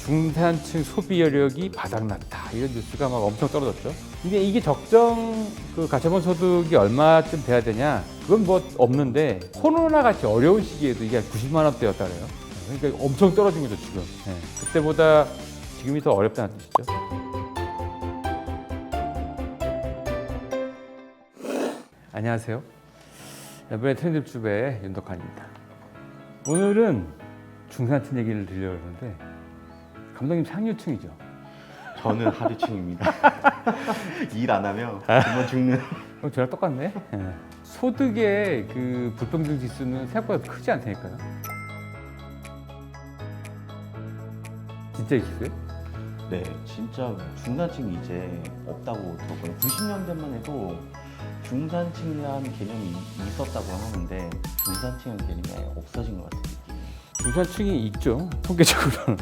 중산층 소비 여력이 바닥났다 이런 뉴스가 막 엄청 떨어졌죠. 근데 이게 적정 그 가처분 소득이 얼마쯤 돼야 되냐? 그건 뭐 없는데 코로나 같이 어려운 시기에도 이게 90만 원대였다 그래요. 그러니까 엄청 떨어진 거죠 지금. 네. 그때보다 지금이 더 어렵다는 뜻이죠. 안녕하세요. 이번에 트렌드집의 윤덕환입니다. 오늘은 중산층 얘기를 드리려고 하는데 감독님 상류층이죠? 저는 하류층입니다. 일 안 하면 정말 죽는. 그럼 저랑 똑같네. 네. 소득의 그 불평등 지수는 생각보다 크지 않다니까요. 진짜 있어요? 네, 진짜 중산층이 이제 없다고 들었거든요. 90년대만 해도 중산층이라는 개념이 있었다고 하는데 중산층은 개념이 없어진 것 같은 느낌. 중산층이 있죠. 통계적으로는.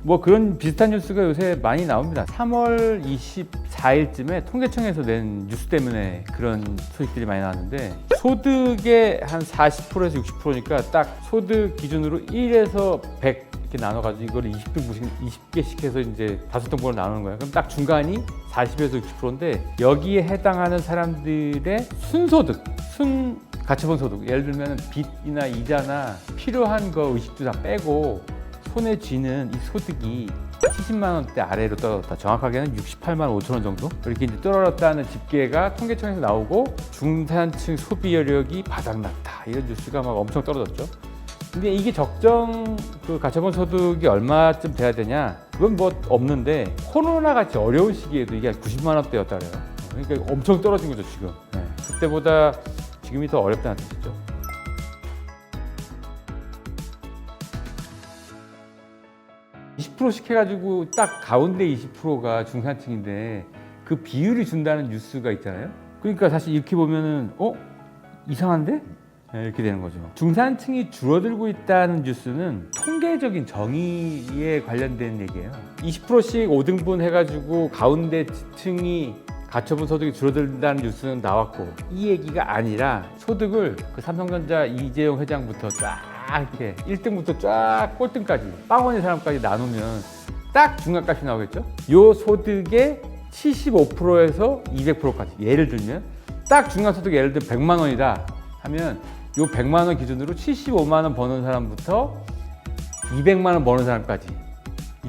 뭐 그런 비슷한 뉴스가 요새 많이 나옵니다. 3월 24일쯤에 통계청에서 낸 뉴스 때문에 그런 소식들이 많이 나왔는데 소득의 한 40%에서 60%니까 딱 소득 기준으로 1에서 100 이렇게 나눠가지고 이거를 20개씩 해서 이제 5등분으로 나누는 거예요. 그럼 딱 중간이 40에서 60%인데 여기에 해당하는 사람들의 순소득, 가처분 소득, 예를 들면 빚이나 이자나 필요한 거 의식주 다 빼고 손에 쥐는 이 소득이 70만 원대 아래로 떨어졌다. 정확하게는 68만 5천 원 정도 이렇게 이제 떨어졌다는 집계가 통계청에서 나오고 중산층 소비 여력이 바닥났다 이런 뉴스가 막 엄청 떨어졌죠. 근데 이게 적정 그 가처분 소득이 얼마쯤 돼야 되냐? 그건 뭐 없는데 코로나 같이 어려운 시기에도 이게 90만 원대였다 그래요. 그러니까 엄청 떨어진 거죠 지금. 네. 그때보다 지금이 더 어렵다는 뜻이죠. (20%씩) 해가지고 딱 가운데 20%가 중산층인데 그 비율이 준다는 뉴스가 있잖아요. 그러니까 사실 이렇게 보면은 이상한데? 네, 이렇게 되는 거죠. 중산층이 줄어들고 있다는 뉴스는 통계적인 정의에 관련된 얘기예요. 20%씩 5등분 해가지고 가운데 층이 가처분 소득이 줄어든다는 뉴스는 나왔고 이 얘기가 아니라 소득을 그 삼성전자 이재용 회장부터 쫙 이렇게 1등부터 쫙 꼴등까지 빵원의 사람까지 나누면 딱 중간값이 나오겠죠. 요 소득의 75%에서 200%까지 예를 들면 딱 중간 소득 예를 들면 100만 원이다 하면 요 100만 원 기준으로 75만 원 버는 사람부터 200만 원 버는 사람까지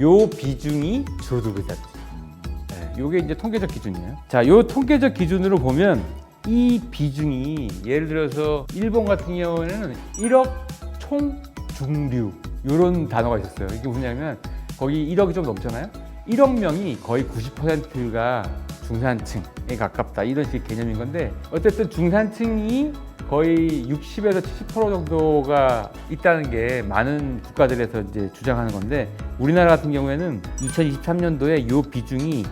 요 비중이 줄어들고 있다. 네, 요게 이제 통계적 기준이에요. 자, 요 통계적 기준으로 보면 이 비중이 예를 들어서 일본 같은 경우에는 1억 총중류 요런 단어가 있었어요. 이게 뭐냐면 거기 1억이 좀 넘잖아요. 1억 명이 거의 90%가 중산층에 가깝다 이런 식의 개념인 건데 어쨌든 중산층이 거의 60에서 70% 정도가 있다는 게 많은 국가들에서 이제 주장하는 건데 우리나라 같은 경우에는 2023년도에 이 비중이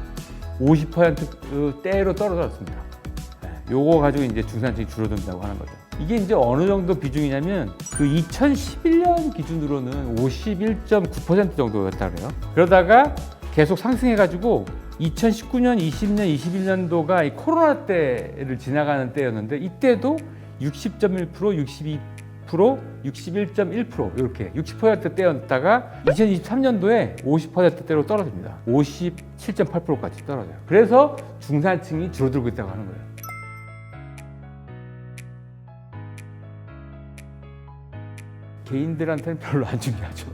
50%대로 떨어졌습니다. 요거 가지고 이제 중산층이 줄어든다고 하는 거죠. 이게 이제 어느 정도 비중이냐면 그 2011년 기준으로는 51.9% 정도였다 그래요. 그러다가 계속 상승해가지고 2019년, 20년, 21년도가 이 코로나 때를 지나가는 때였는데 이때도 60.1%, 62%, 61.1% 이렇게 60%대였다가 2023년도에 50%대로 떨어집니다. 57.8%까지 떨어져요. 그래서 중산층이 줄어들고 있다고 하는 거예요. 개인들한테는 별로 안 중요하죠.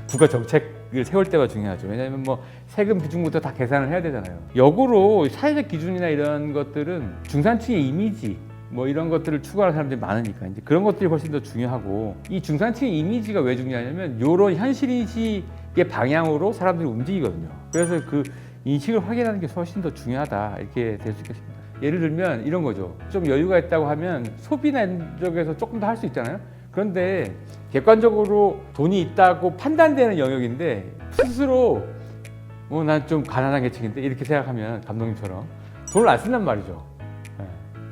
국가 정책을 세울 때가 중요하죠. 왜냐하면 뭐 세금 비중부터 다 계산을 해야 되잖아요. 역으로 사회적 기준이나 이런 것들은 중산층의 이미지 뭐 이런 것들을 추구하는 사람들이 많으니까 이제 그런 것들이 훨씬 더 중요하고 이 중산층의 이미지가 왜 중요하냐면 이런 현실인식의 방향으로 사람들이 움직이거든요. 그래서 그 인식을 확인하는 게 훨씬 더 중요하다 이렇게 될 수 있겠습니다. 예를 들면 이런 거죠. 좀 여유가 있다고 하면 소비나 이런 쪽에서 조금 더 할 수 있잖아요. 그런데 객관적으로 돈이 있다고 판단되는 영역인데 스스로 난 좀 가난한 계층인데 이렇게 생각하면 감독님처럼 돈을 안 쓴단 말이죠.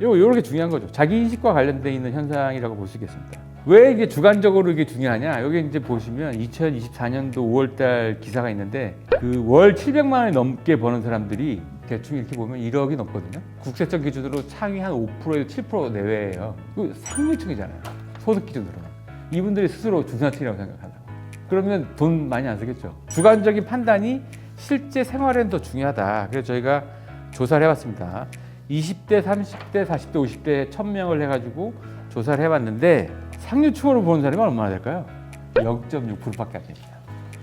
요렇게 중요한 거죠. 자기 인식과 관련되어 있는 현상이라고 볼 수 있겠습니다. 왜 이게 주관적으로 이게 중요하냐? 여기 이제 보시면 2024년도 5월달 기사가 있는데 그 월 700만 원이 넘게 버는 사람들이 대충 이렇게 보면 1억이 넘거든요. 국세청 기준으로 상위 한 5%에서 7% 내외예요. 그 상류층이잖아요. 소득 기준으로는. 이분들이 스스로 중산층이라고 생각한다고. 그러면 돈 많이 안 쓰겠죠. 주관적인 판단이 실제 생활에는 더 중요하다. 그래서 저희가 조사를 해봤습니다. 20대, 30대, 40대, 50대 1000명을 해가지고 조사를 해봤는데 상류층으로 보는 사람이 얼마나 될까요? 0.6%밖에 안 됩니다.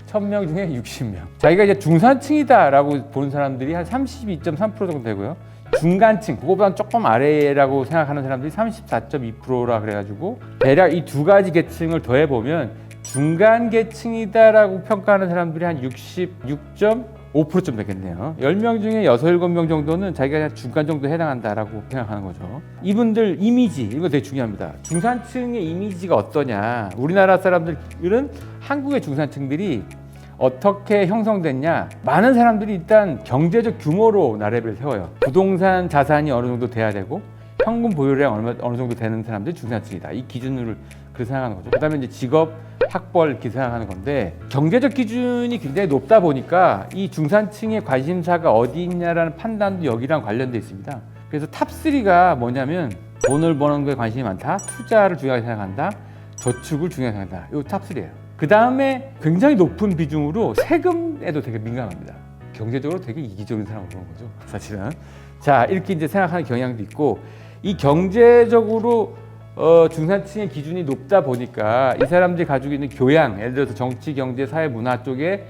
1000명 중에 60명. 자기가 이제 중산층이다라고 보는 사람들이 한 32.3% 정도 되고요. 중간층, 그거보다 조금 아래라고 생각하는 사람들이 34.2%라 그래가지고 대략 이 두 가지 계층을 더해보면 중간 계층이다라고 평가하는 사람들이 한 66.5%쯤 되겠네요. 10명 중에 6, 7명 정도는 자기가 그냥 중간 정도에 해당한다라고 생각하는 거죠. 이분들 이미지, 이거 되게 중요합니다. 중산층의 이미지가 어떠냐. 우리나라 사람들은 한국의 중산층들이 어떻게 형성됐냐. 많은 사람들이 일단 경제적 규모로 나래를 세워요. 부동산 자산이 어느 정도 돼야 되고 현금 보유량 어느 정도 되는 사람들이 중산층이다. 이 기준으로 그렇게 생각하는 거죠. 그다음에 이제 직업, 학벌 이렇게 생각하는 건데 경제적 기준이 굉장히 높다 보니까 이 중산층의 관심사가 어디 있냐라는 판단도 여기랑 관련돼 있습니다. 그래서 탑3가 뭐냐면 돈을 버는 거에 관심이 많다, 투자를 중요하게 생각한다, 저축을 중요하게 생각한다. 이 탑3예요. 그 다음에 굉장히 높은 비중으로 세금에도 되게 민감합니다. 경제적으로 되게 이기적인 사람으로 보는 거죠, 사실은. 자, 이렇게 이제 생각하는 경향도 있고, 이 경제적으로 중산층의 기준이 높다 보니까 이 사람들이 가지고 있는 교양, 예를 들어서 정치, 경제, 사회, 문화 쪽에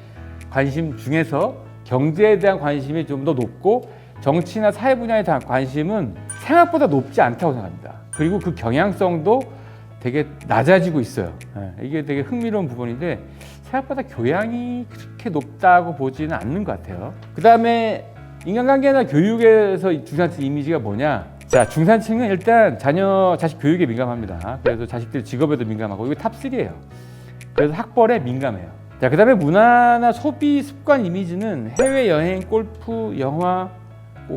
관심 중에서 경제에 대한 관심이 좀 더 높고 정치나 사회 분야에 대한 관심은 생각보다 높지 않다고 생각합니다. 그리고 그 경향성도 되게 낮아지고 있어요. 이게 되게 흥미로운 부분인데 생각보다 교양이 그렇게 높다고 보지는 않는 것 같아요. 그 다음에 인간관계나 교육에서 이 중산층 이미지가 뭐냐? 자, 중산층은 일단 자식 교육에 민감합니다. 그래서 자식들 직업에도 민감하고 이거 탑3예요. 그래서 학벌에 민감해요. 자, 그 다음에 문화나 소비 습관 이미지는 해외여행, 골프, 영화,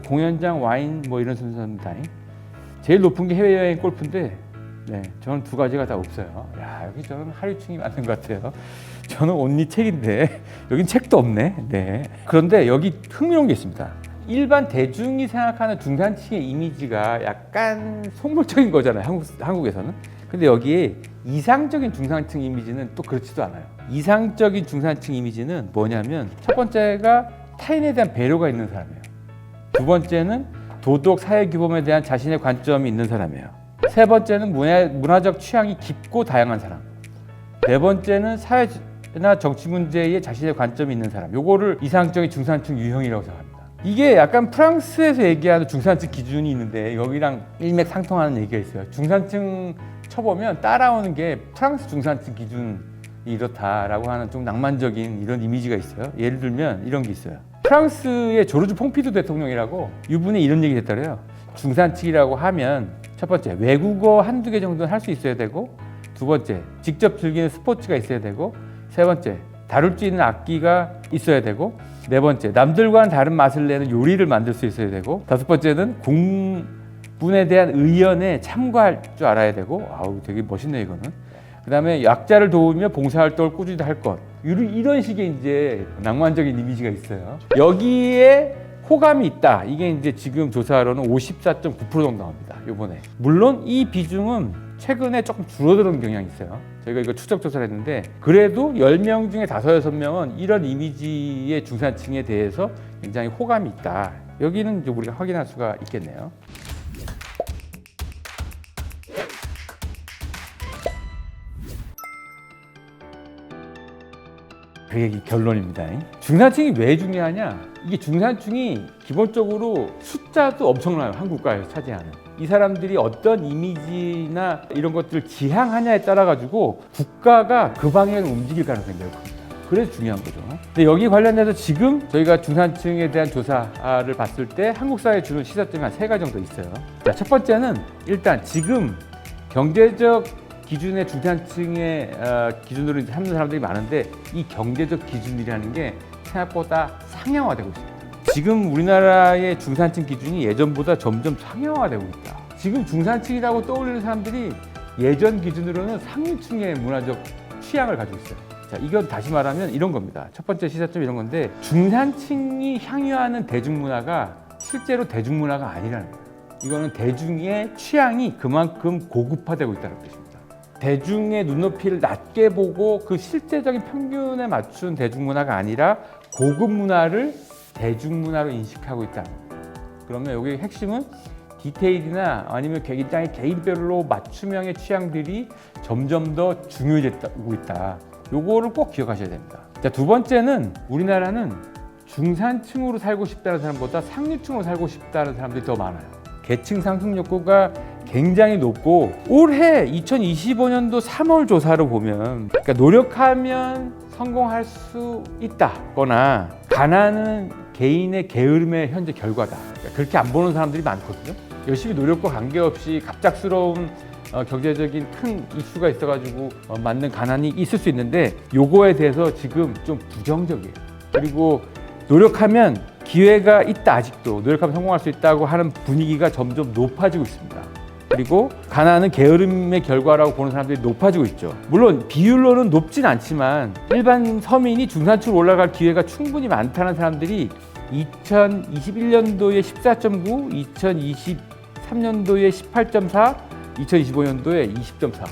공연장, 와인 뭐 이런 순서입니다. 제일 높은 게 해외여행, 골프인데 네, 저는 두 가지가 다 없어요. 야, 여기 저는 하류층이 맞는 것 같아요. 저는 온리 책인데 여긴 책도 없네. 네. 그런데 여기 흥미로운 게 있습니다. 일반 대중이 생각하는 중산층의 이미지가 약간 속물적인 거잖아요. 한국에서는. 근데 여기에 이상적인 중산층 이미지는 또 그렇지도 않아요. 이상적인 중산층 이미지는 뭐냐면 첫 번째가 타인에 대한 배려가 있는 사람이에요. 두 번째는 도덕, 사회 규범에 대한 자신의 관점이 있는 사람이에요. 세 번째는 문화적 취향이 깊고 다양한 사람. 네 번째는 사회나 정치 문제에 자신의 관점이 있는 사람. 요거를 이상적인 중산층 유형이라고 생각합니다. 이게 약간 프랑스에서 얘기하는 중산층 기준이 있는데 여기랑 일맥상통하는 얘기가 있어요. 중산층 쳐보면 따라오는 게 프랑스 중산층 기준이 이렇다라고 하는 좀 낭만적인 이런 이미지가 있어요. 예를 들면 이런 게 있어요. 프랑스의 조르주 퐁피두 대통령이라고 이분이 이런 얘기 했더래요. 중산층이라고 하면 첫 번째, 외국어 한두 개 정도는 할 수 있어야 되고, 두 번째, 직접 즐기는 스포츠가 있어야 되고, 세 번째, 다룰 수 있는 악기가 있어야 되고, 네 번째, 남들과는 다른 맛을 내는 요리를 만들 수 있어야 되고, 다섯 번째는 공분에 대한 의연에 참고할 줄 알아야 되고, 아우 되게 멋있네 이거는. 그 다음에 약자를 도우며 봉사활동을 꾸준히 할 것. 이런 식의 이제 낭만적인 이미지가 있어요. 여기에 호감이 있다. 이게 이제 지금 조사로는 54.9% 정도 나옵니다. 요번에. 물론 이 비중은 최근에 조금 줄어드는 경향이 있어요. 저희가 이거 추적 조사를 했는데 그래도 10명 중에 5, 6명은 이런 이미지의 중산층에 대해서 굉장히 호감이 있다. 여기는 이제 우리가 확인할 수가 있겠네요. 그게 결론입니다. 중산층이 왜 중요하냐? 이게 중산층이 기본적으로 숫자도 엄청나요. 한국 국가에서 차지하는. 이 사람들이 어떤 이미지나 이런 것들을 지향하냐에 따라 가지고 국가가 그 방향으로 움직일 가능성이 매우 큽니다. 그래서 중요한 거죠. 근데 여기 관련해서 지금 저희가 중산층에 대한 조사를 봤을 때 한국 사회에 주는 시사점이 한 3가지 정도 있어요. 자, 첫 번째는 일단 지금 경제적 기준의 중산층의 기준으로 삼는 사람들이 많은데 이 경제적 기준이라는 게 생각보다 상향화되고 있습니다. 지금 우리나라의 중산층 기준이 예전보다 점점 상향화되고 있다. 지금 중산층이라고 떠올리는 사람들이 예전 기준으로는 상류층의 문화적 취향을 가지고 있어요. 자, 이건 다시 말하면 이런 겁니다. 첫 번째 시사점 이런 건데 중산층이 향유하는 대중문화가 실제로 대중문화가 아니라는 거예요. 이거는 대중의 취향이 그만큼 고급화되고 있다는 뜻입니다. 대중의 눈높이를 낮게 보고 그 실제적인 평균에 맞춘 대중문화가 아니라 고급 문화를 대중문화로 인식하고 있다. 그러면 여기 핵심은 디테일이나 아니면 굉장히 개인별로 맞춤형의 취향들이 점점 더 중요해지고 있다. 요거를 꼭 기억하셔야 됩니다. 자, 두 번째는 우리나라는 중산층으로 살고 싶다는 사람보다 상류층으로 살고 싶다는 사람들이 더 많아요. 계층 상승 욕구가 굉장히 높고 올해 2025년도 3월 조사를 보면 그러니까 노력하면 성공할 수 있다거나 가난은 개인의 게으름의 현재 결과다. 그러니까 그렇게 안 보는 사람들이 많거든요. 열심히 노력과 관계없이 갑작스러운 경제적인 큰 이슈가 있어가지고 맞는 가난이 있을 수 있는데 요거에 대해서 지금 좀 부정적이에요. 그리고 노력하면 기회가 있다. 아직도 노력하면 성공할 수 있다고 하는 분위기가 점점 높아지고 있습니다. 그리고 가난은 게으름의 결과라고 보는 사람들이 높아지고 있죠. 물론 비율로는 높진 않지만 일반 서민이 중산층으로 올라갈 기회가 충분히 많다는 사람들이 2021년도에 14.9, 2023년도에 18.4, 2025년도에 20.4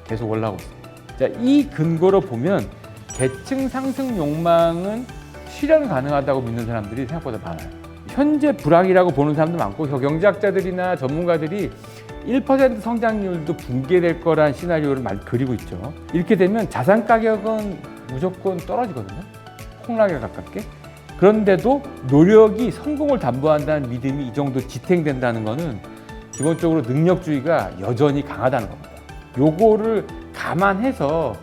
계속 올라가고 있습니다. 자, 이 근거로 보면 계층 상승 욕망은 실현 가능하다고 믿는 사람들이 생각보다 많아요. 현재 불황이라고 보는 사람도 많고 경제학자들이나 전문가들이 1% 성장률도 붕괴될 거란 시나리오를 많이 그리고 있죠. 이렇게 되면 자산 가격은 무조건 떨어지거든요. 폭락에 가깝게. 그런데도 노력이 성공을 담보한다는 믿음이 이 정도 지탱된다는 거는 기본적으로 능력주의가 여전히 강하다는 겁니다. 요거를 감안해서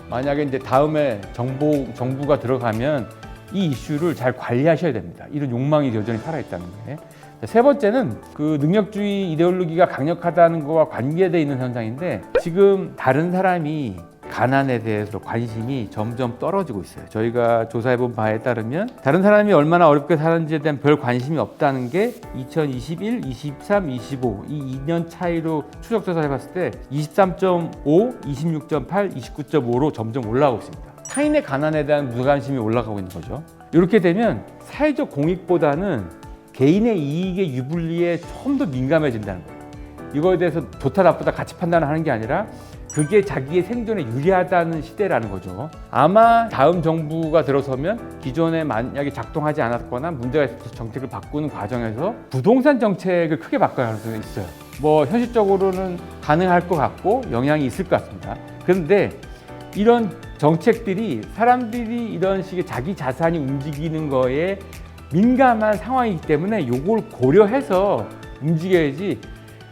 만약에 이제 다음에 정부가 들어가면 이 이슈를 잘 관리하셔야 됩니다. 이런 욕망이 여전히 살아있다는 거예요. 세 번째는 그 능력주의 이데올로기가 강력하다는 것과 관계되어 있는 현상인데 지금 다른 사람이 가난에 대해서 관심이 점점 떨어지고 있어요. 저희가 조사해본 바에 따르면 다른 사람이 얼마나 어렵게 사는지에 대한 별 관심이 없다는 게 2021, 23, 25 이 2년 차이로 추적 조사해봤을 때 23.5, 26.8, 29.5로 점점 올라가고 있습니다. 타인의 가난에 대한 무관심이 올라가고 있는 거죠. 이렇게 되면 사회적 공익보다는 개인의 이익의 유불리에 좀 더 민감해진다는 거예요. 이거에 대해서 좋다 나쁘다 가치 판단을 하는 게 아니라 그게 자기의 생존에 유리하다는 시대라는 거죠. 아마 다음 정부가 들어서면 기존에 만약에 작동하지 않았거나 문제가 있어서 정책을 바꾸는 과정에서 부동산 정책을 크게 바꿔야 할 수 있어요. 뭐 현실적으로는 가능할 것 같고 영향이 있을 것 같습니다. 그런데 이런 정책들이 사람들이 이런 식의 자기 자산이 움직이는 거에 민감한 상황이기 때문에 이걸 고려해서 움직여야지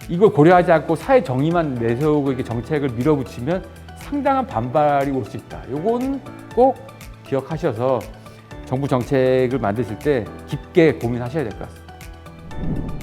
이걸 고려하지 않고 사회 정의만 내세우고 이렇게 정책을 밀어붙이면 상당한 반발이 올 수 있다. 이건 꼭 기억하셔서 정부 정책을 만드실 때 깊게 고민하셔야 될 것 같습니다.